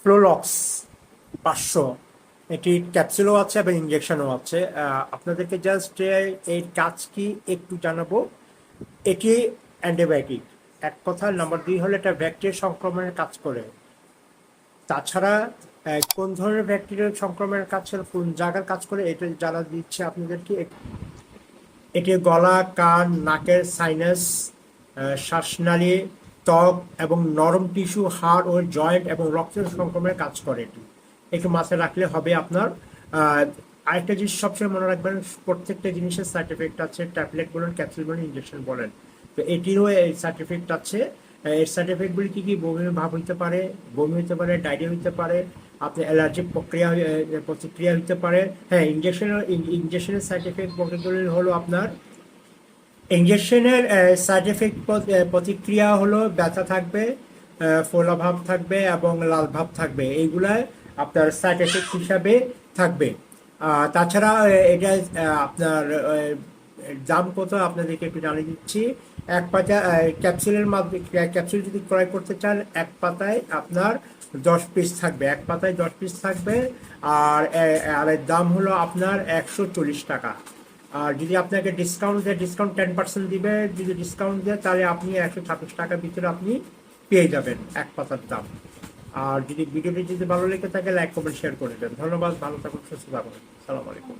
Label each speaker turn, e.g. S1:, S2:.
S1: ফ্লোরক্স 500, এটি ক্যাপসুলও আছে এবং ইঞ্জেকশনও আছে। আপনাদেরকে জাস্ট এর কাজ কি একটু জানাবো। এটি অ্যান্টিবায়োটিক এক কথা, নাম্বার 2 হলো এটা ব্যাকটেরিয়া সংক্রমণের কাজ করে। তাছাড়া কোন ধরনের ব্যাকটেরিয়াল সংক্রমণের কাজ করে, কোন জায়গার কাজ করে, এটা জানা দিচ্ছে আপনাদেরকে। এটি গলা, কান, নাকের সাইনাস, শ্বাসনালী, ত্বক এবং নরম টিস্যু, হাড় ও জয়েন্ট এবং রক্তের সংক্রমণের কাজ করে। এটি একটু মাথায় রাখলে হবে আপনার। আরেকটা জিনিস সবসময় মনে রাখবেন, প্রত্যেকটা জিনিসের সাইড এফেক্ট আছে। ট্যাবলেট বলেন, ক্যাপসুল বলেন, ইঞ্জেকশন বলেন, তো এটিরও এই সাইড এফেক্ট আছে। এর সাইড এফেক্টগুলি কী কী? বমি ভাব হইতে পারে, বমি হতে পারে, ডায়রিয়া হইতে পারে, আপনার অ্যালার্জিক প্রতিক্রিয়া হইতে পারে। হ্যাঁ, ইঞ্জেকশনের সাইড এফেক্ট বলতে হলো আপনার ইঞ্জেকশনের সাইড এফেক্ট প্রতিক্রিয়া হলো ব্যথা থাকবে, ফোলা ভাব থাকবে এবং লাল ভাব থাকবে। এইগুলাই আপনার সাইড এফেক্ট হিসাবে থাকবে। তাছাড়া এটা আপনার দাম কত আপনাদেরকে একটু জানিয়ে দিচ্ছি। এক পাতা ক্যাপসুলের মাধ্যমে, ক্যাপসুল যদি ক্রয় করতে চান, এক পাতায় আপনার 10 পিস থাকবে, এক পাতায় 10 পিস থাকবে। আর এর দাম হলো আপনার 140 টাকা। আর যদি আপনাকে ডিসকাউন্ট দেয়, ডিসকাউন্ট 10% দিবে, যদি ডিসকাউন্ট দেয় তাহলে আপনি 126 টাকার ভিতরে আপনি পেয়ে যাবেন এক পাতার দাম। আর যদি ভিডিওটি যদি ভালো লেগে থাকে, লাইক কমেন্ট শেয়ার করে দেন। ধন্যবাদ, ভালো থাকুন, সুস্থ থাকুন। আসসালামু আলাইকুম।